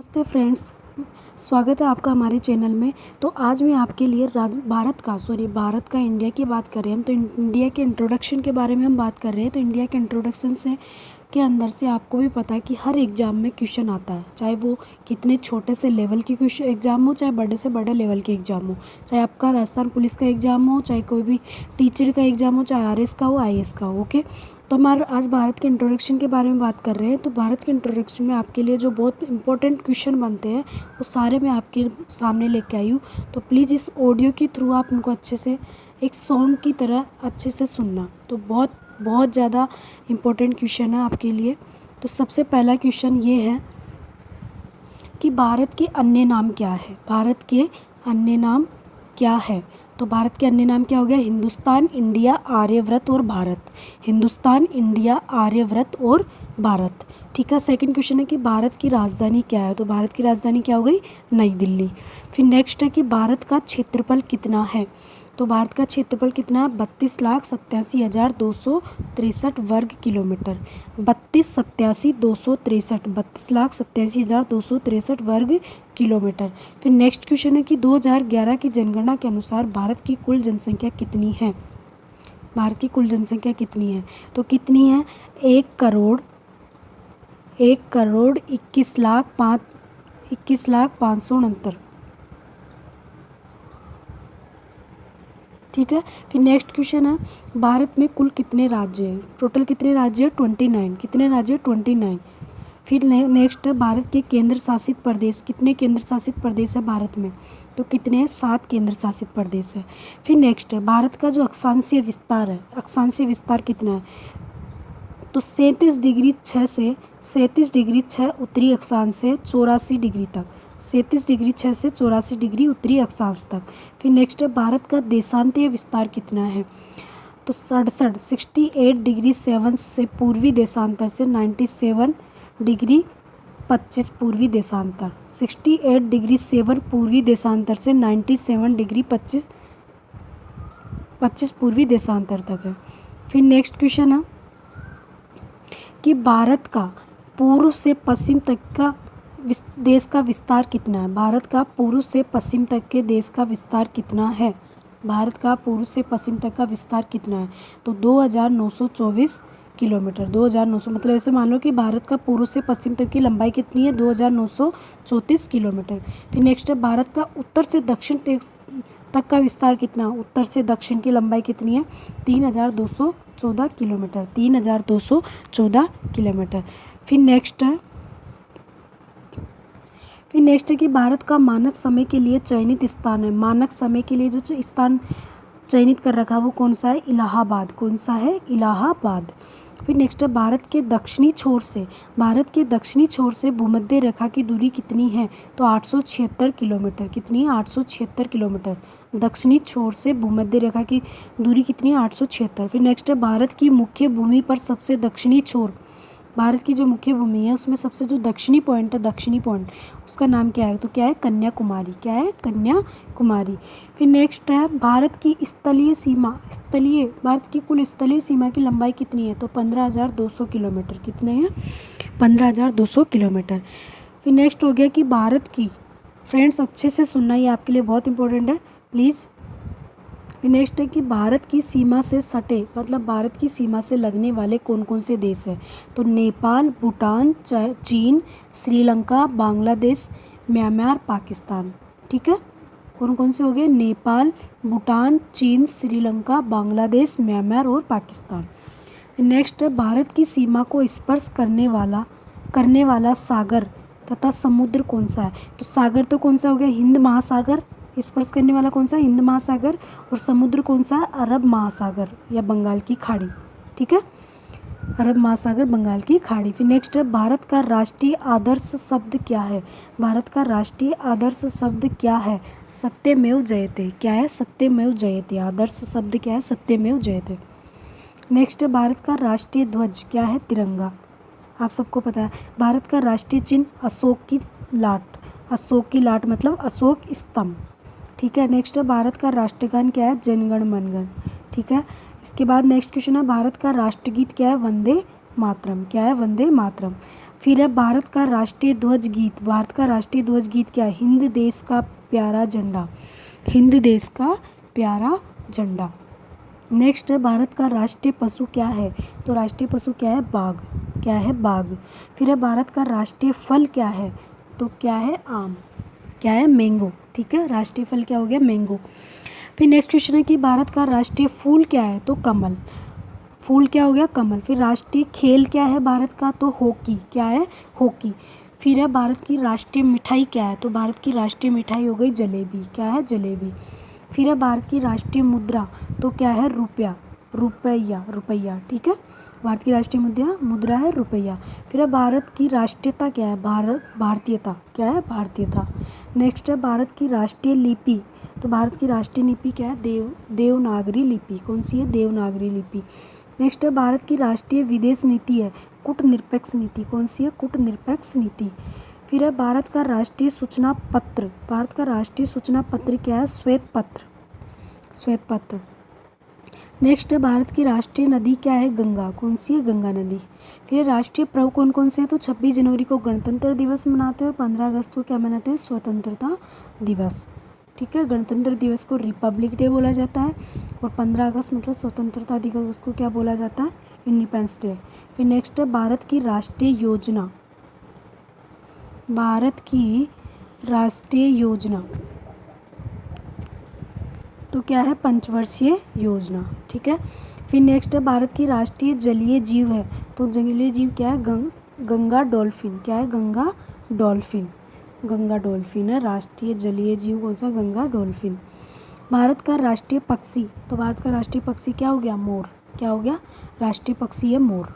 नमस्ते फ्रेंड्स, स्वागत है आपका हमारे चैनल में। तो आज मैं आपके लिए भारत का इंडिया की बात कर रहे हैं हम। तो इंडिया के इंट्रोडक्शन के बारे में हम बात कर रहे हैं। तो इंडिया के इंट्रोडक्शन से के अंदर से आपको भी पता है कि हर एग्ज़ाम में क्वेश्चन आता है, चाहे वो कितने छोटे से लेवल की क्वेश्चन एग्ज़ाम हो, चाहे बड़े से बड़े लेवल के एग्ज़ाम हो, चाहे आपका राजस्थान पुलिस का एग्ज़ाम हो, चाहे कोई भी टीचर का एग्ज़ाम हो, चाहे आरएस का हो, आईएएस का हो। ओके, तो हमारा आज भारत के इंट्रोडक्शन के बारे में बात कर रहे हैं। तो भारत के इंट्रोडक्शन में आपके लिए जो बहुत इंपॉर्टेंट क्वेश्चन बनते हैं वो सारे मैं आपके सामने लेके आई हूँ। तो प्लीज़ इस ऑडियो के थ्रू आप उनको अच्छे से एक सॉन्ग की तरह अच्छे से सुनना। तो बहुत बहुत ज़्यादा इम्पोर्टेंट क्वेश्चन है आपके लिए। तो सबसे पहला क्वेश्चन ये है कि भारत के अन्य नाम क्या है। भारत के अन्य नाम क्या है? तो भारत के अन्य नाम क्या हो गया? हिंदुस्तान, इंडिया, आर्यव्रत और भारत। हिंदुस्तान, इंडिया, आर्यव्रत और भारत। ठीक है। सेकंड क्वेश्चन है कि भारत की राजधानी क्या है। तो भारत की राजधानी क्या हो गई? नई दिल्ली। फिर नेक्स्ट है कि भारत का क्षेत्रफल कितना है। तो भारत का क्षेत्रफल कितना है? 32,87,263 वर्ग किलोमीटर। 32,87,263 वर्ग किलोमीटर। फिर नेक्स्ट क्वेश्चन है कि 2011 की जनगणना के अनुसार भारत की कुल जनसंख्या कितनी है। भारत की कुल जनसंख्या कितनी है? तो कितनी है? 1,21,05,69। ठीक है। फिर नेक्स्ट क्वेश्चन है भारत में कुल कितने राज्य हैं। टोटल कितने राज्य हैं? 29। कितने राज्य? 29। फिर नेक्स्ट है भारत के केंद्र शासित प्रदेश। कितने केंद्र शासित प्रदेश है भारत में? तो कितने हैं? 7 केंद्र शासित प्रदेश है। फिर नेक्स्ट है भारत का जो अक्षांशीय विस्तार है, अक्षांशीय विस्तार कितना है? तो 37 डिग्री 6 उत्तरी अक्षांश से 84 डिग्री तक। 37 डिग्री 6 से 84 डिग्री उत्तरी अक्षांश तक। फिर नेक्स्ट है भारत का देशांतीय विस्तार कितना है। तो 68 डिग्री 7 से पूर्वी देशांतर से 97 डिग्री 25 पूर्वी देशांतर। 68 डिग्री 7 पूर्वी देशांतर से 97 डिग्री 25 पूर्वी देशांतर तक है। फिर नेक्स्ट क्वेश्चन है कि भारत का पूर्व से पश्चिम तक का देश का विस्तार कितना है। भारत का पूर्व से पश्चिम तक के देश का विस्तार कितना है। भारत का पूर्व से पश्चिम तक का विस्तार कितना है? तो 2,924 किलोमीटर। 2,900 मतलब ऐसे मान लो कि भारत का पूर्व से पश्चिम तक की लंबाई कितनी है? 2,934 किलोमीटर। फिर नेक्स्ट है भारत का उत्तर से दक्षिण तक का विस्तार कितना? उत्तर से दक्षिण की लंबाई कितनी है? 3,214 किलोमीटर। 3,214 किलोमीटर। फिर नेक्स्ट है कि भारत का मानक समय के लिए चयनित स्थान है। मानक समय के लिए जो स्थान चयनित कर रखा है वो कौन सा है? इलाहाबाद। कौन सा है? इलाहाबाद। फिर नेक्स्ट है भारत के दक्षिणी छोर से भूमध्य रेखा की दूरी कितनी है? तो 876 किलोमीटर। कितनी है? 876 किलोमीटर। दक्षिणी छोर से भूमध्य रेखा की दूरी कितनी है? 876। फिर नेक्स्ट है भारत की मुख्य भूमि पर सबसे दक्षिणी छोर, भारत की जो मुख्य भूमि है उसमें सबसे जो दक्षिणी पॉइंट है, दक्षिणी पॉइंट, उसका नाम क्या है? तो क्या है? कन्याकुमारी। क्या है? कन्याकुमारी। फिर नेक्स्ट है भारत की भारत की कुल स्थलीय सीमा की लंबाई कितनी है? तो 15,200 किलोमीटर। कितने हैं? 15,200 किलोमीटर। फिर नेक्स्ट हो गया कि भारत की, फ्रेंड्स अच्छे से सुनना, ये आपके लिए बहुत इंपॉर्टेंट है प्लीज़। फिर नेक्स्ट है कि भारत की सीमा से सटे मतलब भारत की सीमा से लगने वाले कौन कौन से देश हैं। तो नेपाल, भूटान, चीन, श्रीलंका, बांग्लादेश, म्यांमार, पाकिस्तान। ठीक है। कौन कौन से हो गए? नेपाल, भूटान, चीन, श्रीलंका, बांग्लादेश, म्यांमार और पाकिस्तान। नेक्स्ट है भारत की सीमा को स्पर्श करने वाला सागर तथा समुद्र कौन सा है। तो सागर तो कौन सा हो गया? हिंद महासागर। स्पर्श करने वाला कौन सा? हिंद महासागर। और समुद्र कौन सा है? अरब महासागर या बंगाल की खाड़ी। ठीक है। अरब महासागर, बंगाल की खाड़ी। फिर नेक्स्ट है भारत का राष्ट्रीय आदर्श शब्द क्या है। भारत का राष्ट्रीय आदर्श शब्द क्या है? सत्यमेव जयते। क्या है? सत्यमेव जयते। आदर्श शब्द क्या है? सत्यमेव जयते। नेक्स्ट है भारत का राष्ट्रीय ध्वज क्या है? तिरंगा। आप सबको पता है। भारत का राष्ट्रीय चिन्ह अशोक की लाट। अशोक की लाट मतलब अशोक स्तंभ। ठीक है। नेक्स्ट है भारत का राष्ट्रगान क्या है? जनगण मनगण। ठीक है। इसके बाद नेक्स्ट क्वेश्चन है भारत का राष्ट्रगीत क्या है? वंदे मातरम। क्या है? वंदे मातरम। फिर है भारत का राष्ट्रीय ध्वज गीत। भारत का राष्ट्रीय ध्वज गीत क्या है? हिंद देश का प्यारा झंडा, हिंद देश का प्यारा झंडा। नेक्स्ट है भारत का राष्ट्रीय पशु क्या है? तो राष्ट्रीय पशु क्या है? बाघ। क्या है? बाघ। फिर है भारत का राष्ट्रीय फल क्या है? तो क्या है? आम। क्या है? मैंगो। ठीक है, राष्ट्रीय फल क्या हो गया? मैंगो। फिर नेक्स्ट क्वेश्चन है कि भारत का राष्ट्रीय फूल क्या है? तो कमल। फूल क्या हो गया? कमल। फिर राष्ट्रीय खेल क्या है भारत का? तो हॉकी। क्या है? हॉकी। फिर है भारत की राष्ट्रीय मिठाई क्या है? तो भारत की राष्ट्रीय मिठाई हो गई जलेबी। क्या है? जलेबी। फिर है भारत की राष्ट्रीय मुद्रा, तो क्या है? रुपया। रुपया, रुपया। ठीक है, भारत की राष्ट्रीय मुद्रा है रुपया। फिर है भारत की राष्ट्रीयता क्या है? भारतीयता। क्या है? भारतीयता। नेक्स्ट है भारत की राष्ट्रीय लिपि। तो भारत की राष्ट्रीय लिपि क्या है? देवनागरी लिपि। कौन सी है? देवनागरी लिपि। नेक्स्ट है भारत की राष्ट्रीय विदेश नीति है कूटनिरपेक्ष नीति। कौन सी है? कूटनिरपेक्ष नीति। फिर है भारत का राष्ट्रीय सूचना पत्र। भारत का राष्ट्रीय सूचना पत्र क्या है? श्वेत पत्र। श्वेत पत्र। नेक्स्ट है भारत की राष्ट्रीय नदी क्या है? गंगा। कौन सी है? गंगा नदी। फिर राष्ट्रीय पर्व कौन कौन से हैं? तो 26 जनवरी को गणतंत्र दिवस मनाते हैं और 15 अगस्त को क्या मनाते हैं? स्वतंत्रता दिवस। ठीक है, गणतंत्र दिवस को रिपब्लिक डे बोला जाता है और 15 अगस्त मतलब स्वतंत्रता दिवस को क्या बोला जाता है? Independence day. फिर नेक्स्ट है भारत की राष्ट्रीय योजना। भारत की राष्ट्रीय योजना तो क्या है? पंचवर्षीय योजना। ठीक है, फिर नेक्स्ट है भारत की राष्ट्रीय जलीय जीव है। तो जलीय जीव क्या है? गंगा डॉल्फिन। क्या है? गंगा डॉल्फिन। गंगा डॉल्फिन है राष्ट्रीय जलीय जीव। कौन सा? गंगा डॉल्फिन। भारत का राष्ट्रीय पक्षी। तो भारत का राष्ट्रीय पक्षी क्या हो गया? मोर। क्या हो गया? राष्ट्रीय पक्षी है मोर।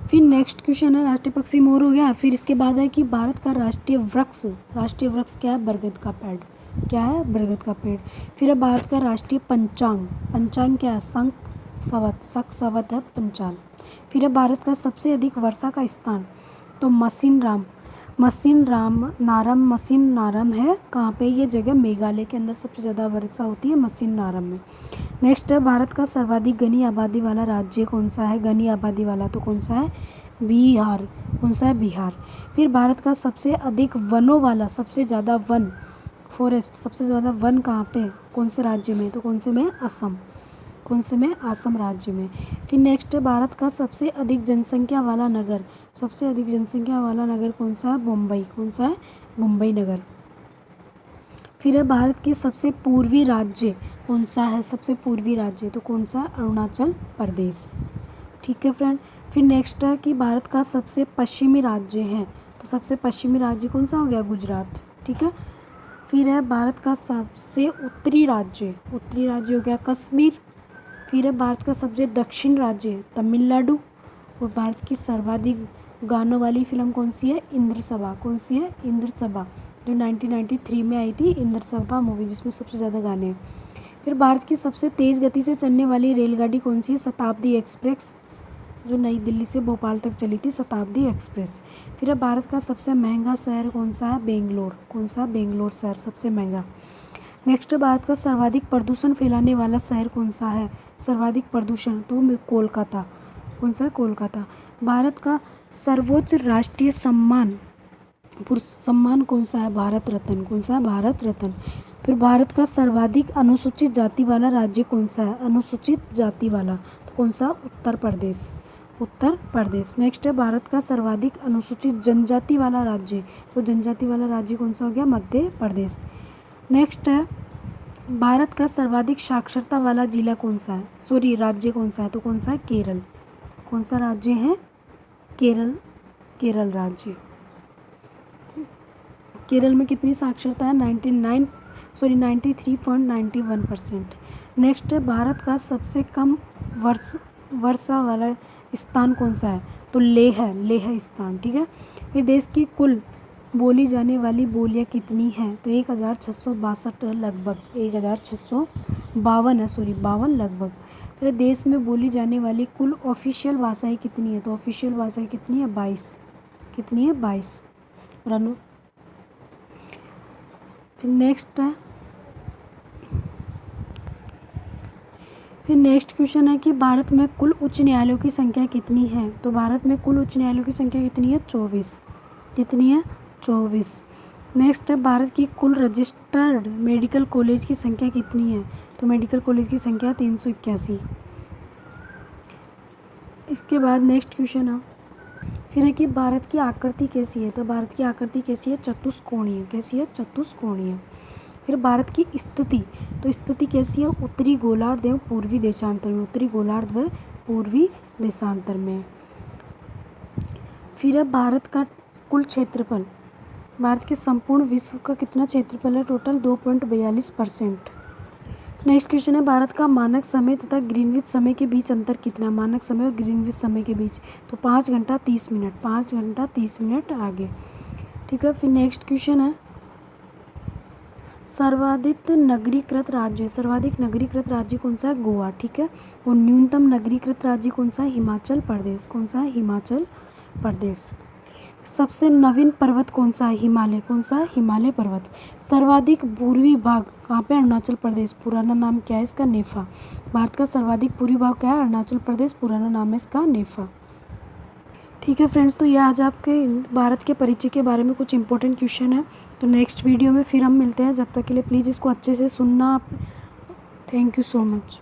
फिर नेक्स्ट क्वेश्चन है, राष्ट्रीय पक्षी मोर हो गया। फिर इसके बाद है कि भारत का राष्ट्रीय वृक्ष। राष्ट्रीय वृक्ष क्या है? बरगद का पेड़। क्या है? बरगद का पेड़। फिर है भारत का राष्ट्रीय पंचांग। पंचांग क्या है? शंख संवत। शक संवत है पंचांग। फिर है भारत का सबसे अधिक वर्षा का स्थान। तो मशीन नारम है। कहाँ पे? ये जगह मेघालय के अंदर सबसे ज़्यादा वर्षा होती है मशीन नारम में। नेक्स्ट है भारत का सर्वाधिक घनी आबादी वाला राज्य कौन सा है? घनी आबादी वाला तो कौन सा है? बिहार। कौन सा है? बिहार। फिर भारत का सबसे अधिक वनों वाला, सबसे ज़्यादा वन, फॉरेस्ट, सबसे ज़्यादा वन कहाँ पे? कौन से राज्य में? तो कौन से में? असम। कौन से में? असम राज्य में। फिर नेक्स्ट है भारत का सबसे अधिक जनसंख्या वाला नगर। सबसे अधिक जनसंख्या वाला नगर कौन सा है? मुंबई। कौन सा है? मुंबई नगर। फिर है भारत के सबसे पूर्वी राज्य कौन सा है? सबसे पूर्वी राज्य तो कौन सा? अरुणाचल प्रदेश। ठीक है फ्रेंड। फिर नेक्स्ट है कि भारत का सबसे पश्चिमी राज्य है। तो सबसे पश्चिमी राज्य कौन सा हो गया? गुजरात। ठीक है। फिर है भारत का सबसे उत्तरी राज्य हो गया कश्मीर। फिर है भारत का सबसे दक्षिण राज्य तमिलनाडु। और भारत की सर्वाधिक गानों वाली फिल्म कौन सी है? इंद्रसभा। कौन सी है? इंद्रसभा, जो 1993 में आई थी, इंद्रसभा मूवी, जिसमें सबसे ज़्यादा गाने हैं। फिर भारत की सबसे तेज़ गति से चलने वाली रेलगाड़ी कौन सी है? शताब्दी एक्सप्रेस, जो नई दिल्ली से भोपाल तक चली थी, शताब्दी एक्सप्रेस। फिर है भारत का सबसे महंगा शहर कौन सा है? बेंगलोर। कौन सा? बेंगलोर शहर सबसे महंगा। नेक्स्ट भारत का सर्वाधिक प्रदूषण फैलाने वाला शहर कौन सा है? सर्वाधिक प्रदूषण तो कोलकाता। कौन सा है? कोलकाता। भारत का सर्वोच्च राष्ट्रीय सम्मान कौन सा है? भारत रत्न। कौन सा है? भारत रत्न। फिर भारत का सर्वाधिक अनुसूचित जाति वाला राज्य कौन सा है? अनुसूचित जाति वाला तो कौन सा? उत्तर प्रदेश। उत्तर प्रदेश। नेक्स्ट है भारत का सर्वाधिक अनुसूचित जनजाति वाला राज्य। तो जनजाति वाला राज्य कौन सा हो गया? मध्य प्रदेश। नेक्स्ट है भारत का सर्वाधिक साक्षरता वाला जिला कौन सा है? सॉरी, राज्य कौन सा है? तो कौन सा है? केरल। कौन सा राज्य है? केरल। केरल राज्य। केरल में कितनी साक्षरता है? 93.91%। नेक्स्ट है भारत का सबसे कम वर्षा वाला स्थान कौन सा है? तो लेह स्थान। ठीक है। फिर देश की कुल बोली जाने वाली बोलियाँ कितनी हैं? तो 1662 है लगभग, 1652 है, 52 लगभग। फिर देश में बोली जाने वाली कुल ऑफिशियल भाषाएं कितनी है? तो ऑफिशियल भाषाएं कितनी है? 22। कितनी है? 22। रनु। फिर नेक्स्ट है फिर नेक्स्ट क्वेश्चन है कि भारत में कुल उच्च न्यायालयों की संख्या कितनी है। तो भारत में कुल उच्च न्यायालयों की संख्या कितनी है? 24। कितनी है? 24। नेक्स्ट है भारत की कुल रजिस्टर्ड मेडिकल कॉलेज की संख्या कितनी है। तो मेडिकल कॉलेज की संख्या 381। इसके बाद नेक्स्ट क्वेश्चन है फिर है कि भारत की आकृति कैसी है। तो भारत की आकृति कैसी है? चतुष्कोणीय। कैसी है? चतुष्कोणीय। फिर भारत की स्थिति, तो स्थिति कैसी है? उत्तरी गोलार्ध एवं पूर्वी देशांतर में। उत्तरी गोलार्ध व पूर्वी देशांतर में। फिर है भारत का कुल क्षेत्रफल। भारत के संपूर्ण विश्व का कितना क्षेत्रफल है? टोटल 2.42%। नेक्स्ट क्वेश्चन है भारत का मानक समय तथा ग्रीनविच समय के बीच अंतर कितना? मानक समय और ग्रीनविच समय के बीच तो 5 घंटा 30 मिनट। 5 घंटा 30 मिनट आगे। ठीक है। फिर नेक्स्ट क्वेश्चन है सर्वाधिक नगरीकृत राज्य। सर्वाधिक नगरीकृत राज्य कौन सा है? गोवा। ठीक है। और न्यूनतम नगरीकृत राज्य कौन सा है? हिमाचल प्रदेश। कौन सा है? हिमाचल प्रदेश। सबसे नवीन पर्वत कौन सा है? हिमालय। कौन सा है? हिमालय पर्वत। सर्वाधिक पूर्वी भाग कहाँ पे? अरुणाचल प्रदेश। पुराना नाम क्या है इसका? नेफा। भारत का सर्वाधिक पूर्वी भाग क्या है? अरुणाचल प्रदेश। पुराना नाम है इसका नेफा। ठीक है फ्रेंड्स, तो ये आज आपके भारत के परिचय के बारे में कुछ इंपॉर्टेंट क्वेश्चन है। तो नेक्स्ट वीडियो में फिर हम मिलते हैं। जब तक के लिए प्लीज़ इसको अच्छे से सुनना। Thank you so much.